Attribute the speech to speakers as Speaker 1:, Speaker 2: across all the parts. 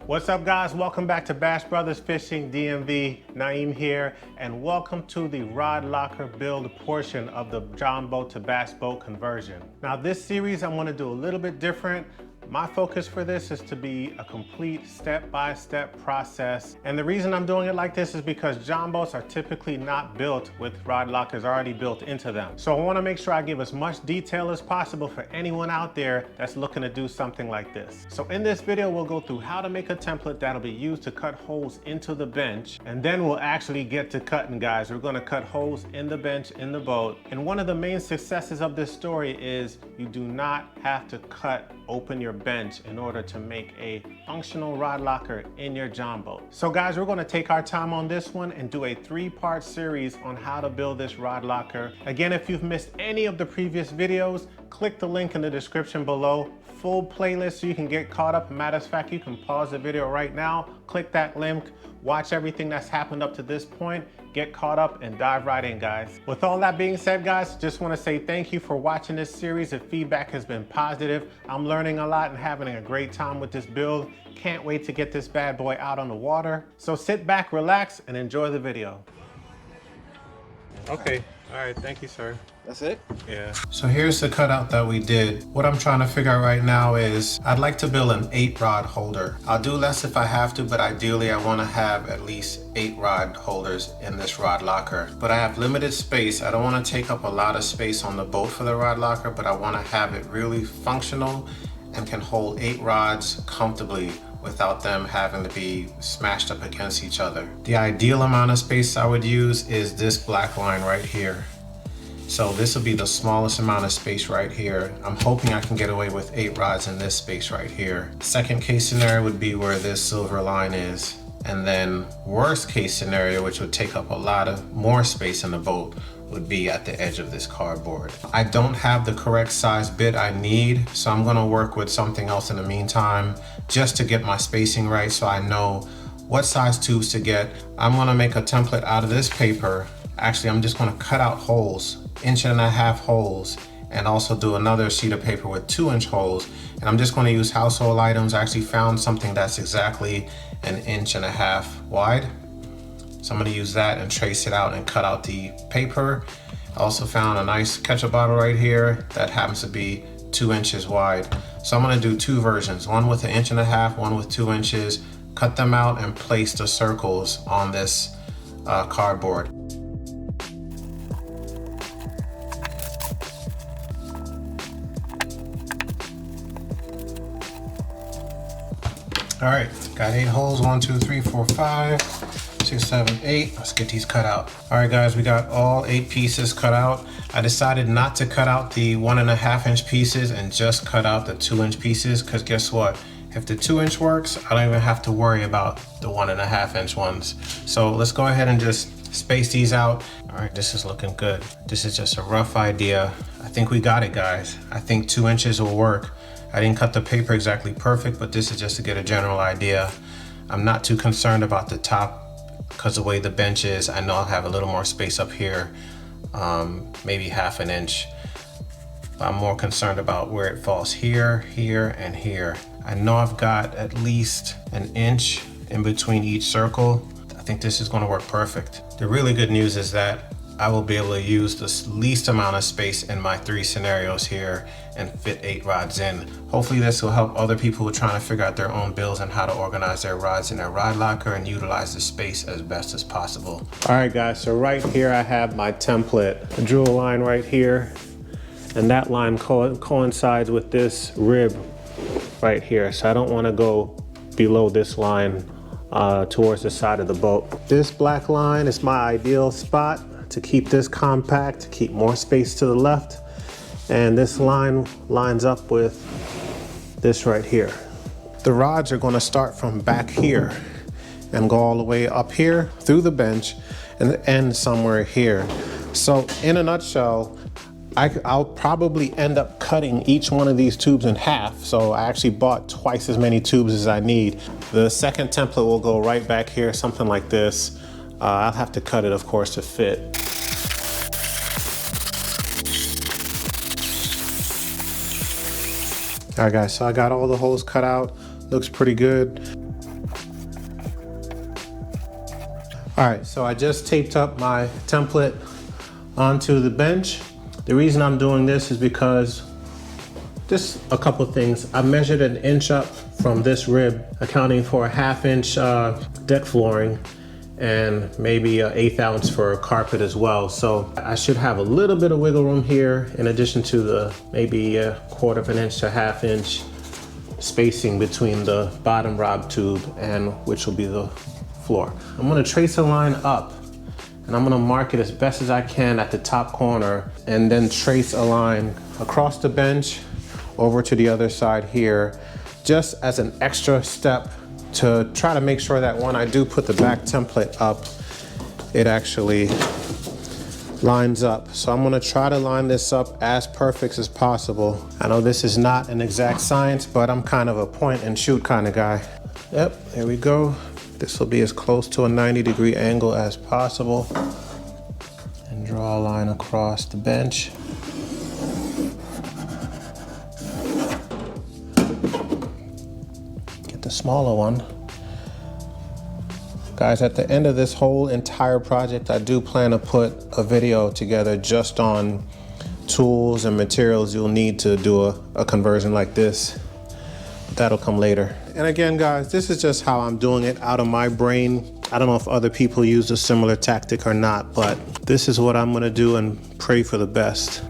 Speaker 1: What's up, guys? Welcome back to Bash Brothers Fishing DMV. Naeem here, and welcome to the rod locker build portion of the John boat to bass boat conversion. Now, this series I'm going to do a little bit different. My focus for this is to be a complete step-by-step process. And the reason I'm doing it like this is because John boats are typically not built with rod lockers already built into them. So I want to make sure I give as much detail as possible for anyone out there that's looking to do something like this. So in this video, we'll go through how to make a template that'll be used to cut holes into the bench. And then we'll actually get to cutting, guys. We're going to cut holes in the bench, in the boat. And one of the main successes of this story is you do not have to open your bench in order to make a functional rod locker in your John boat. So guys, we're going to take our time on this one and do a 3-part series on how to build this rod locker. Again, if you've missed any of the previous videos, click the link in the description below. Full playlist so you can get caught up. Matter of fact, you can pause the video right now, click that link, watch everything that's happened up to this point, get caught up, and dive right in, guys. With all that being said, guys, just want to say thank you for watching this series. The feedback has been positive. I'm learning a lot and having a great time with this build. Can't wait to get this bad boy out on the water. So sit back, relax, and enjoy the video. Okay. All right, thank you, sir.
Speaker 2: That's it?
Speaker 1: Yeah. So here's the cutout that we did. What I'm trying to figure out right now is I'd like to build an 8-rod holder. I'll do less if I have to, but ideally I want to have at least 8 rod holders in this rod locker. But I have limited space. I don't want to take up a lot of space on the boat for the rod locker, but I want to have it really functional and can hold 8 rods comfortably without them having to be smashed up against each other. The ideal amount of space I would use is this black line right here. So this will be the smallest amount of space right here. I'm hoping I can get away with 8 rods in this space right here. Second case scenario would be where this silver line is. And then worst case scenario, which would take up a lot of more space in the boat, would be at the edge of this cardboard. I don't have the correct size bit I need, so I'm gonna work with something else in the meantime, just to get my spacing right so I know what size tubes to get. I'm gonna make a template out of this paper. Actually, I'm just gonna cut out holes, 1.5-inch holes, and also do another sheet of paper with 2-inch holes. And I'm just gonna use household items. I actually found something that's exactly 1.5 inches wide. So I'm gonna use that and trace it out and cut out the paper. I also found a nice ketchup bottle right here that happens to be 2 inches wide. So I'm gonna do 2 versions, one with 1.5 inches, one with 2 inches, cut them out and place the circles on this cardboard. All right, got 8 holes, 1, 2, 3, 4, 5, 6, 7, 8. Let's get these cut out. All right, guys, we got all 8 pieces cut out. I decided not to cut out the 1.5-inch pieces and just cut out the 2-inch pieces, because guess what? If the 2-inch works, I don't even have to worry about the 1.5-inch ones. So let's go ahead and just space these out. All right, this is looking good. This is just a rough idea. I think we got it, guys. I think 2 inches will work. I didn't cut the paper exactly perfect, but this is just to get a general idea. I'm not too concerned about the top because the way the bench is. I know I'll have a little more space up here, maybe 1/2 inch. But I'm more concerned about where it falls here, here, and here. I know I've got at least 1 inch in between each circle. I think this is gonna work perfect. The really good news is that I will be able to use the least amount of space in my 3 scenarios here and fit 8 rods in. Hopefully this will help other people who are trying to figure out their own builds and how to organize their rods in their rod locker and utilize the space as best as possible. All right, guys, so right here I have my template. I drew a line right here, and that line coincides with this rib right here. So I don't want to go below this line towards the side of the boat. This black line is my ideal spot to keep this compact, to keep more space to the left. And this line lines up with this right here. The rods are gonna start from back here and go all the way up here through the bench and end somewhere here. So in a nutshell, I'll probably end up cutting each one of these tubes in half. So I actually bought twice as many tubes as I need. The second template will go right back here, something like this. I'll have to cut it, of course, to fit. All right, guys, so I got all the holes cut out. Looks pretty good. All right, so I just taped up my template onto the bench. The reason I'm doing this is because just a couple things. I measured an inch up from this rib, accounting for a 1/2 inch deck flooring and maybe an 1/8 ounce for a carpet as well. So I should have a little bit of wiggle room here in addition to the maybe a 1/4 inch to 1/2 inch spacing between the bottom rod tube and which will be the floor. I'm gonna trace a line up and I'm gonna mark it as best as I can at the top corner and then trace a line across the bench over to the other side here, just as an extra step to try to make sure that when I do put the back template up, it actually lines up. So I'm gonna try to line this up as perfect as possible. I know this is not an exact science, but I'm kind of a point and shoot kind of guy. Yep, there we go. This will be as close to a 90-degree angle as possible. And draw a line across the bench. Get the smaller one. Guys, at the end of this whole entire project, I do plan to put a video together just on tools and materials you'll need to do a conversion like this. That'll come later. And again, guys, this is just how I'm doing it out of my brain. I don't know if other people use a similar tactic or not, but this is what I'm gonna do and pray for the best.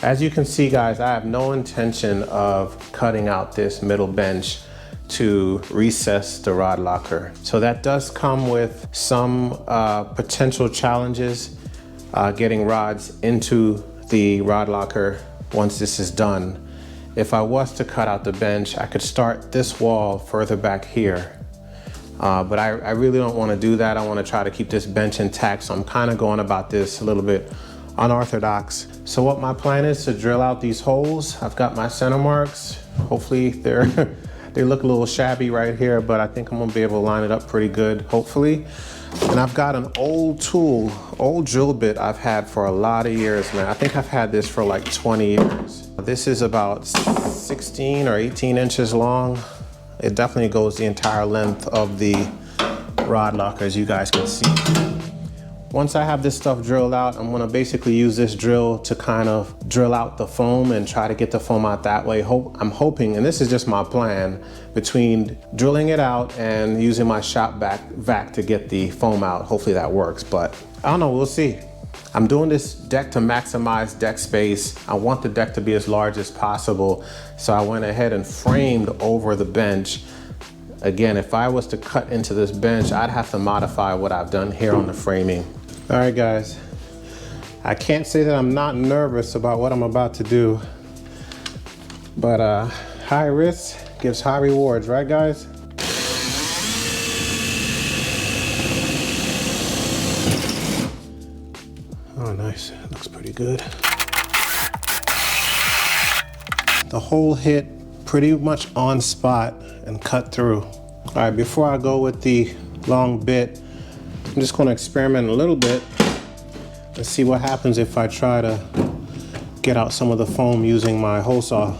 Speaker 1: As you can see, guys, I have no intention of cutting out this middle bench to recess the rod locker. So that does come with some potential challenges getting rods into the rod locker once this is done. If I was to cut out the bench, I could start this wall further back here. But I really don't want to do that. I want to try to keep this bench intact. So I'm kind of going about this a little bit unorthodox. So what my plan is to drill out these holes. I've got my center marks. Hopefully they look a little shabby right here, but I think I'm gonna be able to line it up pretty good, hopefully. And I've got an old tool, old drill bit I've had for a lot of years, man. I think I've had this for like 20 years. This is about 16 or 18 inches long. It definitely goes the entire length of the rod locker, as you guys can see. Once I have this stuff drilled out, I'm gonna basically use this drill to kind of drill out the foam and try to get the foam out that way. I'm hoping, and this is just my plan, between drilling it out and using my shop vac to get the foam out. Hopefully that works, but I don't know, we'll see. I'm doing this deck to maximize deck space. I want the deck to be as large as possible. So I went ahead and framed over the bench. Again, if I was to cut into this bench, I'd have to modify what I've done here on the framing. All right, guys, I can't say that I'm not nervous about what I'm about to do, but high risk gives high rewards, right, guys? Oh, nice, looks pretty good. The hole hit pretty much on spot and cut through. All right, before I go with the long bit, I'm just going to experiment a little bit and see what happens if I try to get out some of the foam using my hole saw.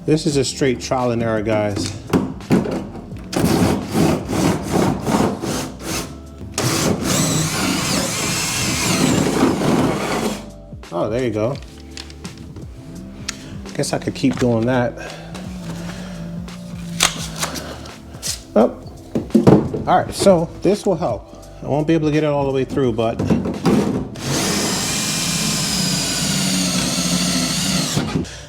Speaker 1: This is a straight trial and error, guys. Oh, there you go. Guess I could keep doing that. Oh. All right, so this will help. I won't be able to get it all the way through, but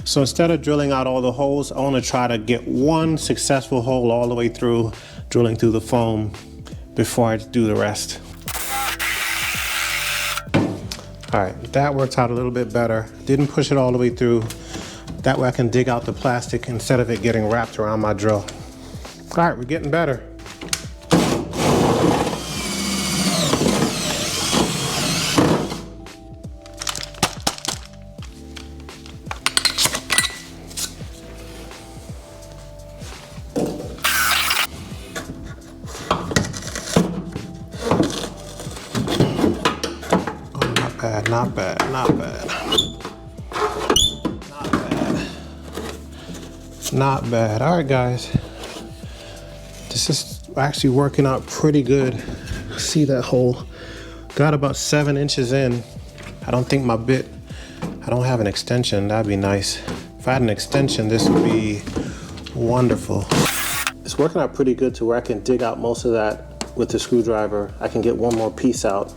Speaker 1: so instead of drilling out all the holes, I want to try to get one successful hole all the way through, drilling through the foam before I do the rest. All right, that worked out a little bit better. Didn't push it all the way through. That way I can dig out the plastic instead of it getting wrapped around my drill. All right, we're getting better. Not bad, not bad, not bad. Not bad. Not bad. All right, guys. This is actually working out pretty good. See that hole? Got about 7 inches in. I don't think my bit, I don't have an extension. That'd be nice. If I had an extension, this would be wonderful. It's working out pretty good to where I can dig out most of that with the screwdriver. I can get one more piece out.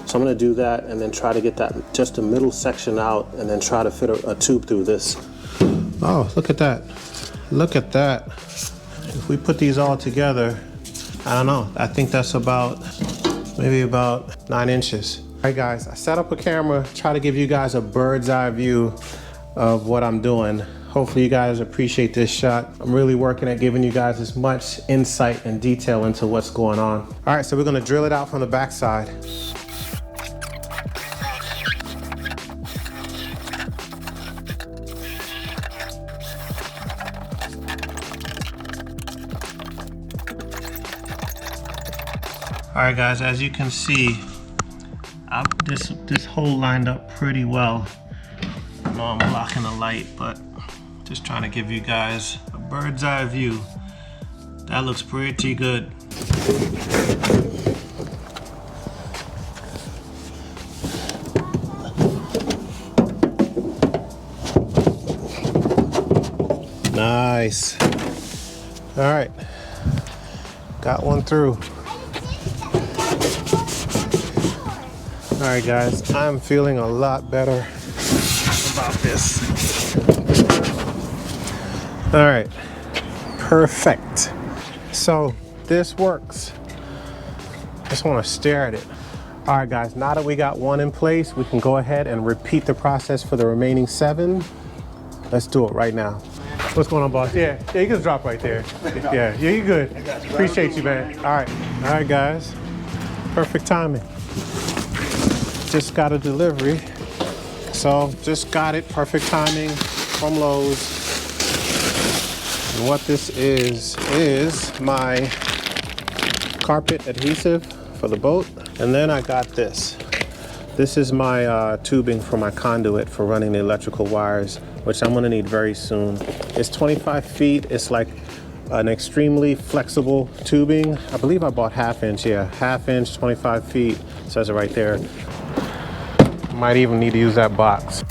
Speaker 1: So I'm gonna do that and then try to get that, just the middle section out, and then try to fit a tube through this. Oh, look at that. Look at that. If we put these all together, I don't know, I think that's about, maybe about 9 inches. All right, guys, I set up a camera, try to give you guys a bird's eye view of what I'm doing. Hopefully you guys appreciate this shot. I'm really working at giving you guys as much insight and detail into what's going on. All right, so we're gonna drill it out from the backside. All right, guys, as you can see, this hole lined up pretty well. I know I'm blocking the light, but just trying to give you guys a bird's eye view. That looks pretty good. Nice. All right, got one through. All right, guys, I'm feeling a lot better about this. All right, perfect. So this works. Just want to stare at it. All right, guys, now that we got one in place, we can go ahead and repeat the process for the remaining 7. Let's do it right now. What's going on, boss? Yeah, you can drop right there. Yeah, you're good. Appreciate you, man. All right, guys, perfect timing. Just got a delivery, so just got it, perfect timing from Lowe's. And what this is my carpet adhesive for the boat. And then I got this. This is my tubing for my conduit for running the electrical wires, which I'm gonna need very soon. It's 25 feet, it's like an extremely flexible tubing. I believe I bought 1/2 inch, yeah, 1/2 inch, 25 feet, says it right there. Might even need to use that box.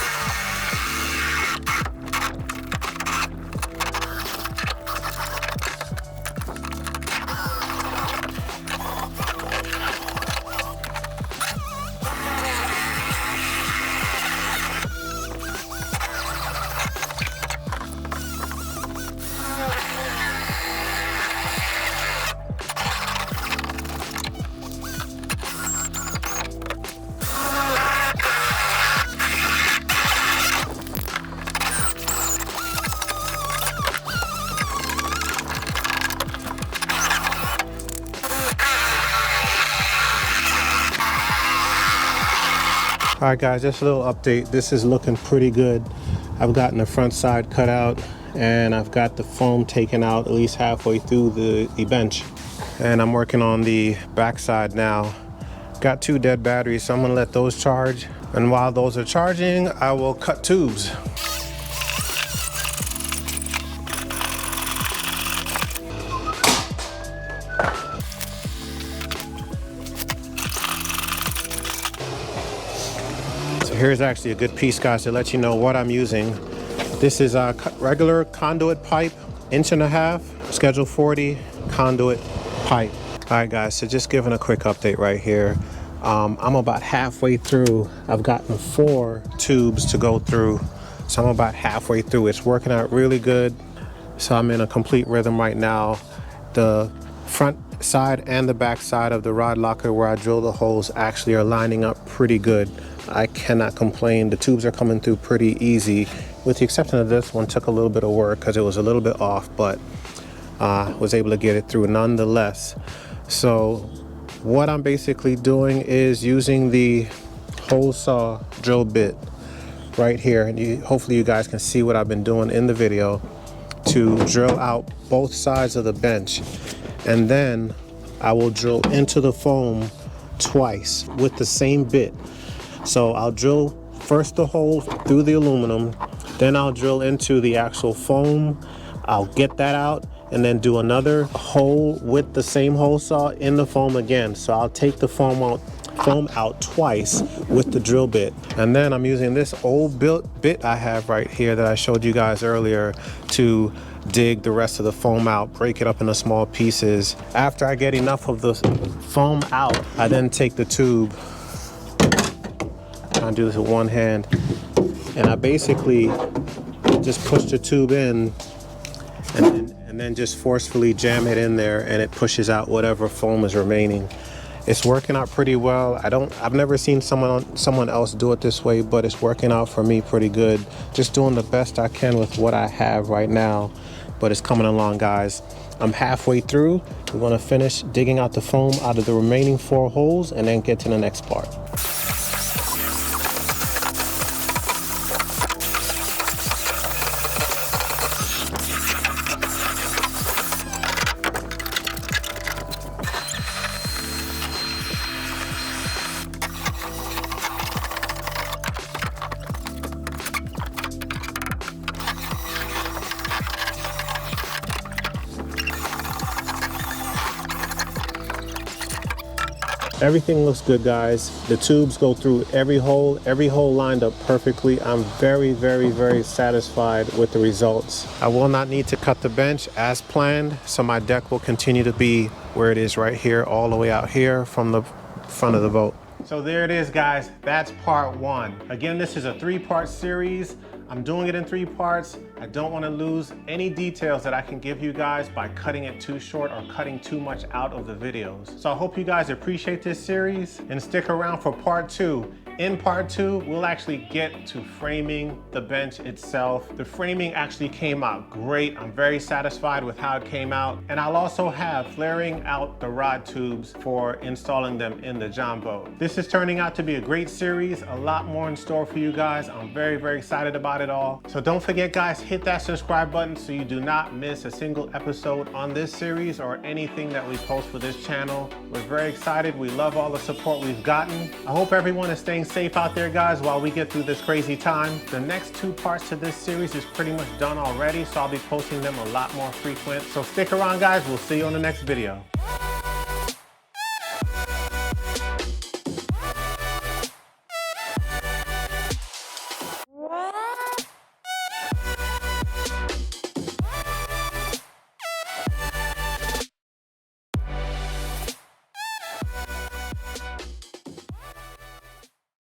Speaker 1: All right, guys, just a little update. This is looking pretty good. I've gotten the front side cut out and I've got the foam taken out at least halfway through the bench. And I'm working on the back side now. Got 2 dead batteries, so I'm gonna let those charge. And while those are charging, I will cut tubes. Here's actually a good piece, guys, to let you know what I'm using. This is a regular conduit pipe, 1.5 inch, schedule 40 conduit pipe. All right, guys, so just giving a quick update right here. I'm about halfway through. I've gotten 4 tubes to go through, so I'm about halfway through. It's working out really good, so I'm in a complete rhythm right now. The front side and the back side of the rod locker where I drill the holes actually are lining up pretty good. I cannot complain. The tubes are coming through pretty easy, with the exception of this one. Took a little bit of work because it was a little bit off, but was able to get it through nonetheless. So what I'm basically doing is using the hole saw drill bit right here, and hopefully you guys can see what I've been doing in the video to drill out both sides of the bench, and then I will drill into the foam twice with the same bit. So I'll drill first the hole through the aluminum, then I'll drill into the actual foam I'll get that out and then do another hole with the same hole saw in the foam again. So I'll take the foam out twice with the drill bit. And then I'm using this old bit I have right here that I showed you guys earlier to dig the rest of the foam out, break it up into small pieces. After I get enough of the foam out, I then take the tube, I do this with one hand, and I basically just push the tube in and then just forcefully jam it in there, and it pushes out whatever foam is remaining. It's working out pretty well. I've never seen someone else do it this way, but it's working out for me pretty good. Just doing the best I can with what I have right now, but it's coming along, guys. I'm halfway through. We're gonna finish digging out the foam out of the remaining 4 holes and then get to the next part. Everything looks good, guys. The tubes go through every hole lined up perfectly. I'm very, very, very satisfied with the results. I will not need to cut the bench as planned, so my deck will continue to be where it is right here, all the way out here from the front of the boat. So there it is, guys. That's part 1. Again, this is a 3-part series. I'm doing it in 3 parts. I don't want to lose any details that I can give you guys by cutting it too short or cutting too much out of the videos. So I hope you guys appreciate this series and stick around for part 2. In part 2, we'll actually get to framing the bench itself. The framing actually came out great. I'm very satisfied with how it came out. And I'll also have flaring out the rod tubes for installing them in the John boat. This is turning out to be a great series. A lot more in store for you guys. I'm very, very excited about it all. So don't forget, guys, hit that subscribe button so you do not miss a single episode on this series or anything that we post for this channel. We're very excited. We love all the support we've gotten. I hope everyone is staying safe out there, guys, while we get through this crazy time. The next 2 parts to this series is pretty much done already, so I'll be posting them a lot more frequent. So stick around, guys. We'll see you on the next video.